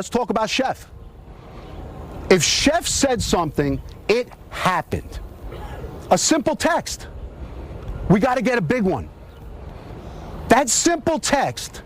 Let's talk about Sheff. If Sheff said something, it happened. A simple text. We got to get a big one. That simple text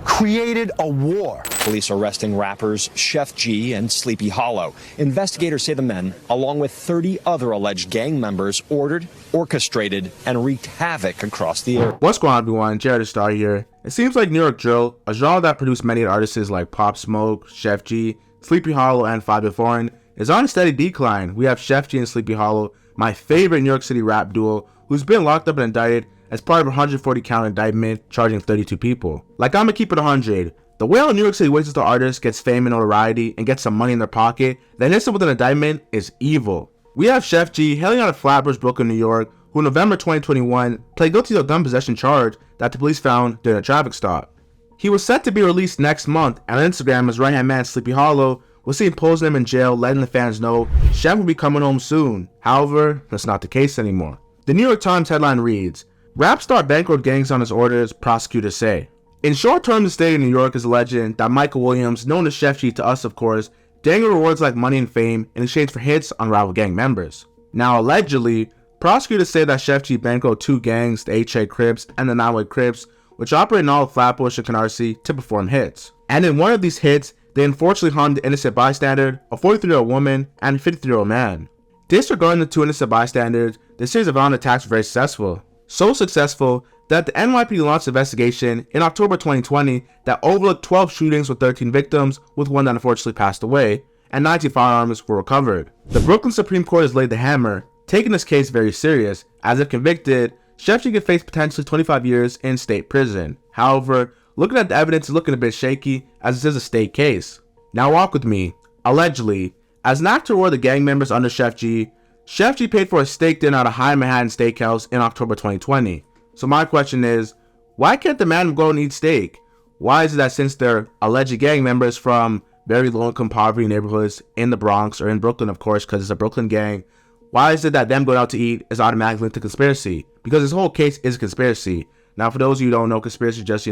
created a war. Police arresting rappers Sheff G and Sleepy Hallow. Investigators say the men, along with 30 other alleged gang members, ordered, orchestrated, and wreaked havoc across the area. What's going on, everyone? Jared the Star here. It seems like New York drill, a genre that produced many artists like Pop Smoke, Sheff G, Sleepy Hallow, and Fabio Foreign, is on a steady decline. We have Sheff G and Sleepy Hallow, my favorite New York City rap duo, who's been locked up and indicted as part of a 140 count indictment charging 32 people. Like, I'ma keep it 100. The way a New York City waits until artist gets fame and notoriety and gets some money in their pocket, then hits them with an indictment is evil. We have Sheff G hailing out of Flatbush, Brooklyn, New York, who in November 2021 pled guilty to a gun possession charge that the police found during a traffic stop. He was set to be released next month, and on Instagram, his right-hand man Sleepy Hallow was seen posing him in jail, letting the fans know Sheff will be coming home soon. However, that's not the case anymore. The New York Times headline reads, "Rap star bankrolled gangs on his orders, prosecutors say." In short term, the state of New York is a legend that Michael Williams, known as Sheff G to us of course, dangled rewards like money and fame in exchange for hits on rival gang members. Now allegedly, prosecutors say that Sheff G bankrolled two gangs, the HA Crips and the 9-Way Crips, which operate in all of Flatbush and Canarsie to perform hits. And in one of these hits, they unfortunately harmed an innocent bystander, a 43-year-old woman, and a 50-year-old man. Disregarding the two innocent bystanders, the series of violent attacks were very successful. So successful that the NYPD launched an investigation in October 2020 that overlooked 12 shootings with 13 victims, with one that unfortunately passed away, and 19 firearms were recovered. The Brooklyn Supreme Court has laid the hammer, taking this case very serious, as if convicted, Sheff G could face potentially 25 years in state prison. However, looking at the evidence is looking a bit shaky, as this is a state case. Now walk with me. Allegedly, as an act to reward the gang members under Sheff G paid for a steak dinner at a high Manhattan steakhouse in October 2020. So my question is, why can't the man go and eat steak? Why is it that since they're alleged gang members from very low-income poverty neighborhoods in the Bronx, or in Brooklyn of course, because it's a Brooklyn gang, why is it that them going out to eat is automatically linked to conspiracy? Because this whole case is a conspiracy. Now for those of you who don't know, conspiracy is just,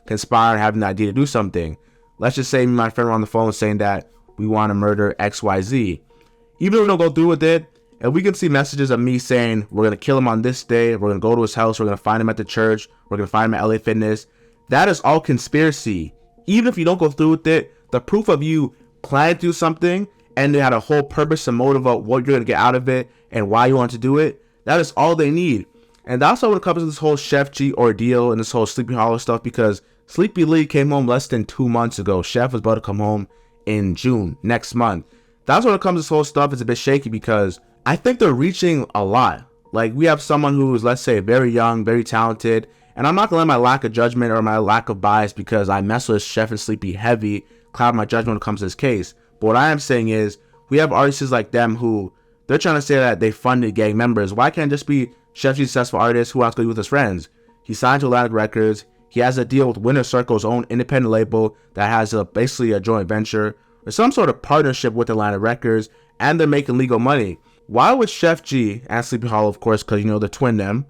conspire and having the idea to do something. Let's just say me and my friend were on the phone saying that we want to murder XYZ. Even if we don't go through with it, and we can see messages of me saying, we're going to kill him on this day, we're going to go to his house, we're going to find him at the church, we're going to find him at LA Fitness. That is all conspiracy. Even if you don't go through with it, the proof of you planning to do something, and they had a whole purpose and motive of what you're going to get out of it, and why you want to do it, that is all they need. And that's why when it comes to this whole Sheff G ordeal and this whole Sleepy Hallow stuff, because Sleepy Lee came home less than 2 months ago. Sheff was about to come home in June, next month. That's when it comes to this whole stuff, it's a bit shaky because I think they're reaching a lot. Like, we have someone who is, let's say, very young, very talented, and I'm not going to let my lack of judgment or my lack of bias, because I mess with Sheff and Sleepy heavy, cloud my judgment when it comes to this case. But what I am saying is, we have artists like them who, they're trying to say that they funded gang members. Why can't it just be Sheff G's successful artist who wants to go with his friends? He signed to Atlantic Records, he has a deal with Winner Circle's own independent label that has basically a joint venture, or some sort of partnership with Atlantic Records, and they're making legal money. Why would Sheff G and Sleepy Hallow, of course, because they're twin them,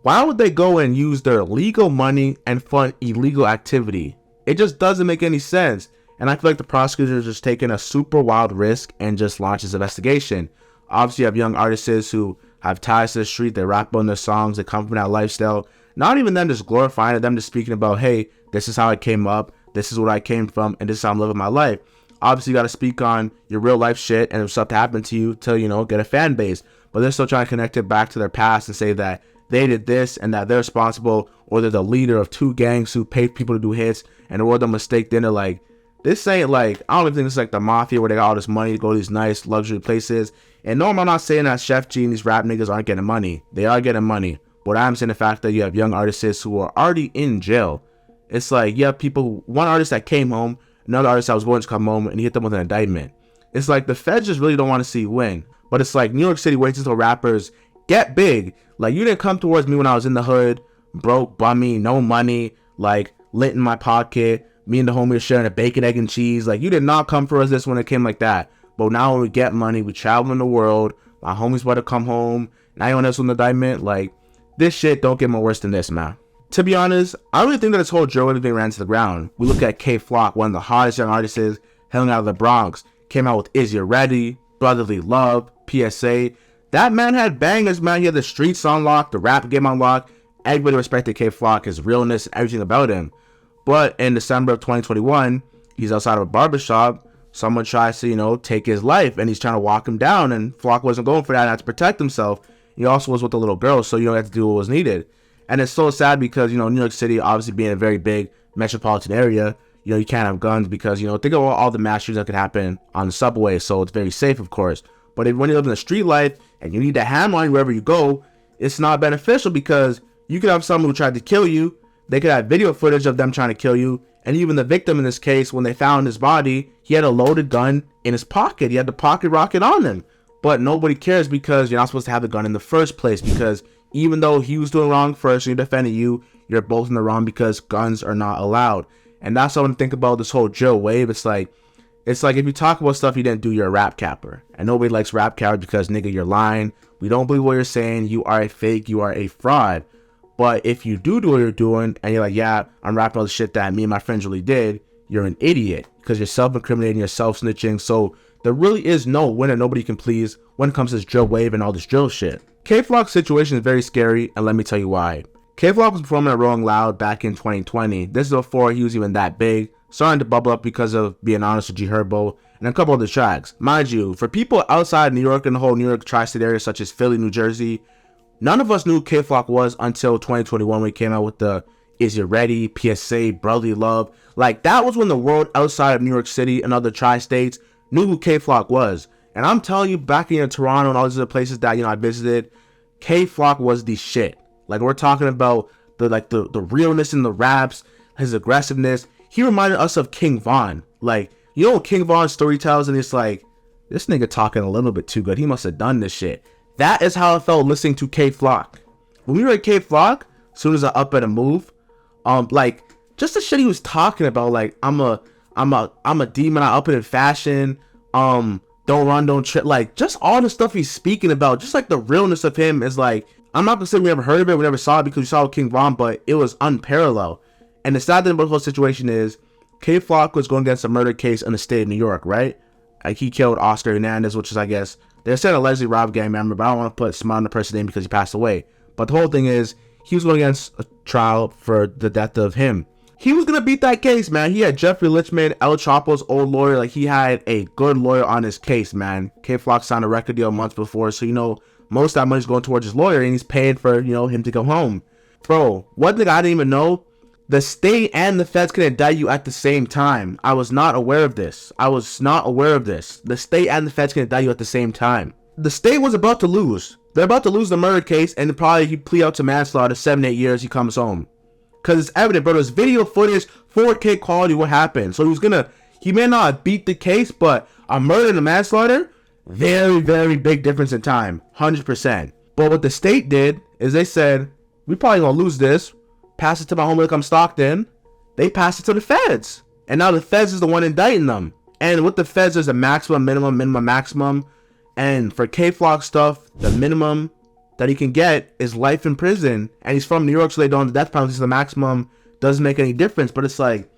why would they go and use their legal money and fund illegal activity? It just doesn't make any sense. And I feel like the prosecutors are just taking a super wild risk and just launch this investigation. Obviously, you have young artists who have ties to the street, they rap on their songs, they come from that lifestyle. Not even them just glorifying it, them just speaking about, hey, this is how I came up, this is what I came from, and this is how I'm living my life. Obviously, you got to speak on your real life shit and if stuff happened to you to, get a fan base. But they're still trying to connect it back to their past and say that they did this and that they're responsible, or they're the leader of two gangs who paid people to do hits and award them a steak dinner. Like, this ain't like, I don't even think this is like the mafia where they got all this money to go to these nice luxury places. And no, I'm not saying that Sheff G and these rap niggas aren't getting money. They are getting money. But I'm saying the fact that you have young artists who are already in jail. It's like, you have people, one artist that came home, another artist that was going to come home, and he hit them with an indictment. It's like the feds just really don't want to see you win. But it's like New York City waits until rappers get big. Like, you didn't come towards me when I was in the hood, broke, bummy, no money, like lint in my pocket. Me and the homie are sharing a bacon, egg, and cheese. Like, you did not come for us this when it came like that. But now when we get money, we travel in the world. My homie's about to come home. Now you want us with an indictment? Like, this shit don't get more worse than this, man. To be honest, I really think that this whole drill wave thing ran to the ground. We look at K Flock, one of the hottest young artists hailing out of the Bronx, came out with Is You Ready, Brotherly Love, PSA. That man had bangers, man. He had the streets on lock, the rap game on lock. Everybody respected K Flock, his realness, everything about him. But in December of 2021, he's outside of a barbershop. Someone tries to, take his life, and he's trying to walk him down, and Flock wasn't going for that and had to protect himself. He also was with a little girl, so you had to do what was needed. And it's so sad because, New York City, obviously being a very big metropolitan area, you can't have guns because, think of all the mass shootings that could happen on the subway, so it's very safe, of course. But when you live in the street life and you need to hammer on you wherever you go, it's not beneficial because you could have someone who tried to kill you. They could have video footage of them trying to kill you. And even the victim in this case, when they found his body, he had a loaded gun in his pocket. He had the pocket rocket on him. But nobody cares because you're not supposed to have the gun in the first place, because even though he was doing wrong first and he defended you, you're both in the wrong because guns are not allowed. And that's what I want to think about this whole drill wave. It's like if you talk about stuff you didn't do, you're a rap capper. And nobody likes rap cappers because, nigga, you're lying. We don't believe what you're saying. You are a fake. You are a fraud. But if you do what you're doing and you're like, yeah, I'm rapping all the shit that me and my friends really did, you're an idiot because you're self-incriminating, you're self-snitching. So there really is no winner nobody can please when it comes to this drill wave and all this drill shit. K Flock's situation is very scary, and let me tell you why. K Flock was performing at Rolling Loud back in 2020. This is before he was even that big, starting to bubble up because of Being Honest with G Herbo and a couple other tracks. Mind you, for people outside New York and the whole New York tri-state area such as Philly, New Jersey, none of us knew who K Flock was until 2021 when he came out with the Is You Ready, PSA, Brotherly Love. Like, that was when the world outside of New York City and other tri-states knew who K Flock was. And I'm telling you, back in Toronto and all these other places that, I visited, K Flock was the shit. Like, we're talking about the realness in the raps, his aggressiveness. He reminded us of King Von. Like, King Von's story tells, and it's like, this nigga talking a little bit too good. He must have done this shit. That is how I felt listening to K Flock. When we were at K Flock, as soon as I up at a move, just the shit he was talking about, like, I'm a demon, I up it in fashion, don't run, don't trip, like, just all the stuff he's speaking about, just like the realness of him is like, I'm not gonna say we never heard of it, we never saw it because we saw King Von, but it was unparalleled. And the sad thing about the whole situation is, K Flock was going against a murder case in the state of New York, right? Like, he killed Oscar Hernandez, which is, I guess, they said allegedly robbed gang member, but I don't want to put smart on the person's name because he passed away. But the whole thing is, he was going against a trial for the death of him. He was going to beat that case, man. He had Jeffrey Lichman, El Chapo's old lawyer. Like, he had a good lawyer on his case, man. K Flock signed a record deal months before, so, most of that money's going towards his lawyer, and he's paying for, him to go home. Bro, one thing I didn't even know, the state and the feds can indict you at the same time. I was not aware of this. The state and the feds can indict you at the same time. The state was about to lose. They're about to lose the murder case, and probably he plead out to manslaughter, 7-8 years, he comes home. Because it's evident, bro. There's video footage, 4K quality, what happened. So he may not have beat the case, but a murder and a manslaughter, very, very big difference in time. 100%. But what the state did is they said, we probably gonna lose this. Pass it to my homie come Stockton. They passed it to the feds. And now the feds is the one indicting them. And with the feds, there's a maximum, minimum, maximum. And for K Flock stuff, the minimum that he can get is life in prison. And he's from New York, so they don't have the death penalty, so the maximum doesn't make any difference. But it's like,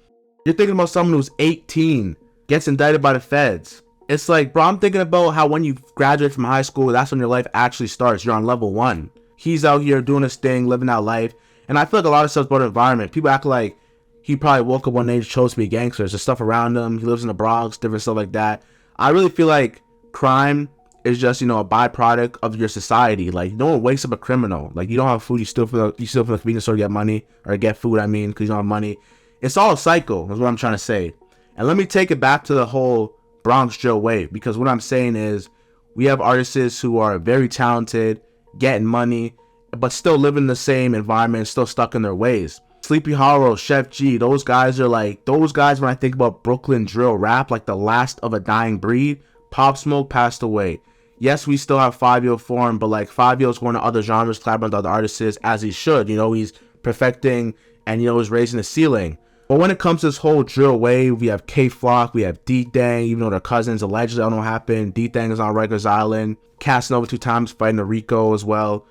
you're thinking about someone who's 18, gets indicted by the feds. It's like, bro, I'm thinking about how when you graduate from high school, that's when your life actually starts. You're on level 1. He's out here doing his thing, living that life. And I feel like a lot of stuff's about the environment. People act like he probably woke up one day and chose to be gangsters. There's stuff around him. He lives in the Bronx, different stuff like that. I really feel like crime is just, a byproduct of your society. Like, no one wakes up a criminal. Like, you don't have food, you steal from the convenience store to get money, or get food, because you don't have money. It's all a cycle, is what I'm trying to say. And let me take it back to the whole Bronx drill wave, because what I'm saying is, we have artists who are very talented, getting money, but still living in the same environment, still stuck in their ways. Sleepy Hollow, Sheff G, those guys when I think about Brooklyn drill rap, like the last of a dying breed. Pop Smoke passed away. Yes, we still have Fabio Foreign, but like Fabio's going to other genres, collaborating with other artists as he should. He's perfecting and he's raising the ceiling. But when it comes to this whole drill wave, we have K Flock, we have D-Dang, even though they're cousins, allegedly, I don't know what happened. D-Dang is on Rikers Island. Casanova 2 times fighting the Rico as well.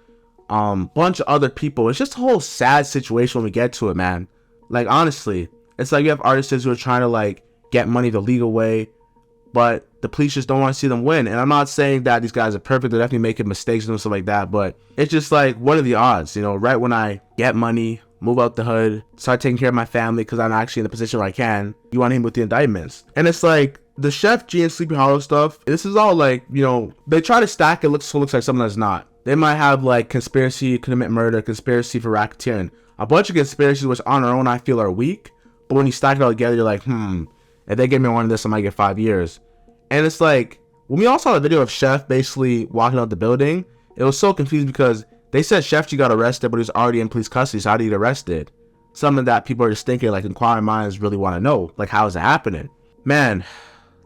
bunch of other people. It's just a whole sad situation when we get to it, man. Like, honestly, it's like you have artists who are trying to like get money the legal way, but the police just don't want to see them win. And I'm not saying that these guys are perfect. They're definitely making mistakes and stuff like that, but it's just like, what are the odds? You know, right when I get money, move out the hood, start taking care of my family because I'm actually in the position where I can, you want him with the indictments. And it's like the Sheff G and Sleepy Hollow stuff, this is all like, you know, they try to stack it, looks like something that's not. They might have like conspiracy to commit murder, conspiracy for racketeering, a bunch of conspiracies which on their own I feel are weak, but when you stack it all together, you're like, if they give me one of this, I might get 5 years. And it's like, when we all saw the video of Sheff basically walking out the building, it was so confused because they said Sheff G got arrested, but he was already in police custody, so how did he get arrested? Something that people are just thinking, like, inquiring minds really want to know. Like, how is it happening? Man,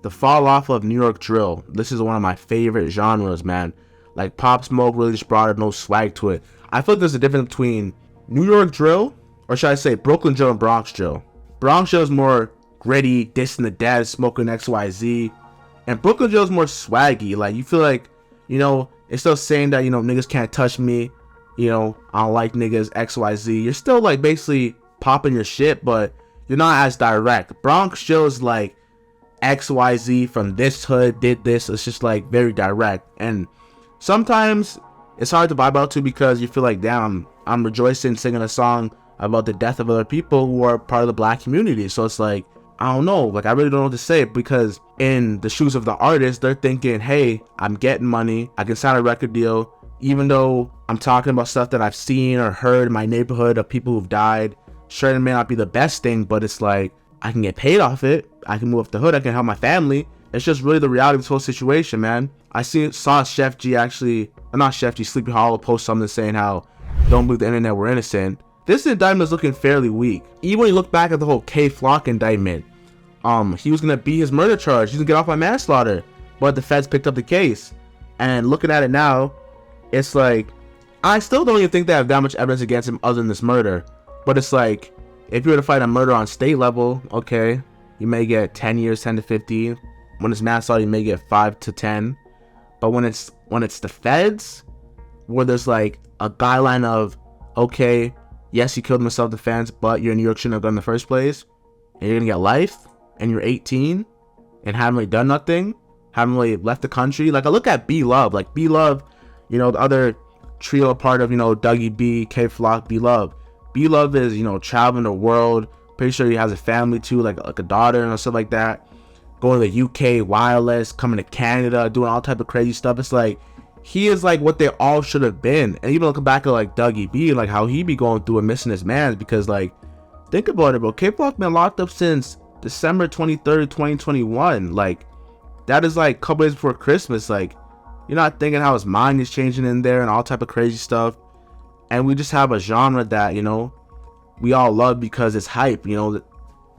the fall off of New York drill. This is one of my favorite genres, man. Like, Pop Smoke really just brought no swag to it. I feel like there's a difference between New York drill, or should I say Brooklyn drill and Bronx drill. Bronx drill is more gritty, dissing the dead, smoking XYZ. And Brooklyn drill is more swaggy. Like, you feel like, you know, it's still saying that, you know, niggas can't touch me. You know, I don't like niggas, XYZ. You're still, like, basically popping your shit, but you're not as direct. Bronx drill is like XYZ from this hood did this. It's just, like, very direct. And sometimes it's hard to vibe out to because you feel like, damn, I'm rejoicing, singing a song about the death of other people who are part of the black community. So it's like, I don't know, like, I really don't know what to say, because in the shoes of the artist, they're thinking, hey, I'm getting money, I can sign a record deal, even though I'm talking about stuff that I've seen or heard in my neighborhood of people who've died. Sure, it may not be the best thing, but it's like, I can get paid off it, I can move up the hood, I can help my family. It's just really the reality of this whole situation, man. I saw Sheff G actually, not Sheff G, Sleepy Hollow post something saying how, don't believe the internet, we're innocent. This indictment is looking fairly weak. Even when you look back at the whole K Flock indictment, he was gonna beat his murder charge. He's gonna get off by manslaughter, but the feds picked up the case. And looking at it now, it's like, I still don't even think they have that much evidence against him other than this murder. But it's like, if you were to fight a murder on state level, okay, you may get 10 years, 10 to 15. When it's manslaughter, you may get 5 to 10. But when it's the feds, where there's like a guideline of, okay, yes, you killed him in self-defense, but you're in New York, shouldn't have gone in the first place, and you're gonna get life, and you're 18, and haven't really done nothing, haven't really left the country. Like, I look at B Love, like B Love, you know, the other trio part of, you know, Dougie B, K Flock, B Love. B Love is, you know, traveling the world. Pretty sure he has a family too, like a daughter and stuff like that. Going to the UK, wireless, coming to Canada, doing all type of crazy stuff. It's like, he is like what they all should have been. And even looking back at like Dougie B, like how he be going through and missing his man, because like, think about it, bro. K Flock been locked up since December 23rd, 2021. Like, that is like a couple days before Christmas. Like, you're not thinking how his mind is changing in there and all type of crazy stuff. And we just have a genre that, you know, we all love because it's hype. You know,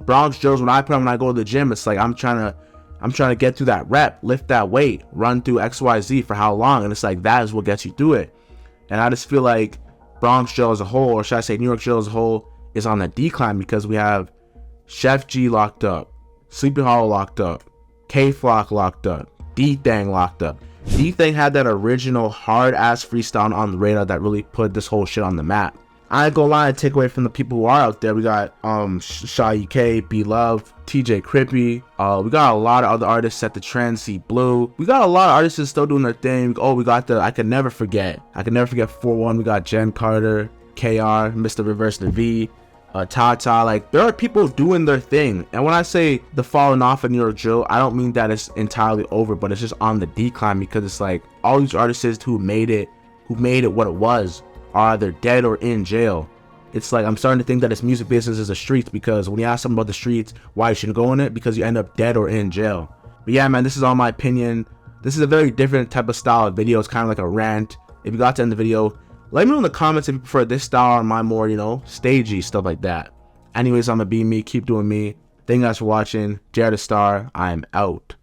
Bronx drills, when I put on when I go to the gym, it's like I'm trying to get through that rep, lift that weight, run through XYZ for how long, and it's like that is what gets you through it. And I just feel like Bronx drill as a whole, or should I say New York drill as a whole, is on the decline because we have Sheff G locked up, Sleepy Hollow locked up, K Flock locked up, D-Thang locked up. D-Thang had that original hard ass freestyle on the radar that really put this whole shit on the map. I ain't gonna lie and take away from the people who are out there. We got Shaw UK, B Love, TJ Crippy. We got a lot of other artists set the trend, C Blue. We got a lot of artists still doing their thing. Oh, we got I Can Never Forget 4-1. We got Jen Carter, KR, Mr. Reverse the V, Tata. Like, there are people doing their thing. And when I say the falling off of New York drill, I don't mean that it's entirely over, but it's just on the decline, because it's like all these artists who made it what it was are either dead or in jail. It's like, I'm starting to think that this music business is the streets, because when you ask someone about the streets, why you shouldn't go in it, because you end up dead or in jail. But yeah, man, this is all my opinion. This is a very different type of style of video. It's kind of like a rant. If you got to end the video, let me know in the comments if you prefer this style or my more, you know, stagey stuff like that. Anyways, I'm gonna be me, keep doing me. Thank you guys for watching. Jared the Star, I'm out.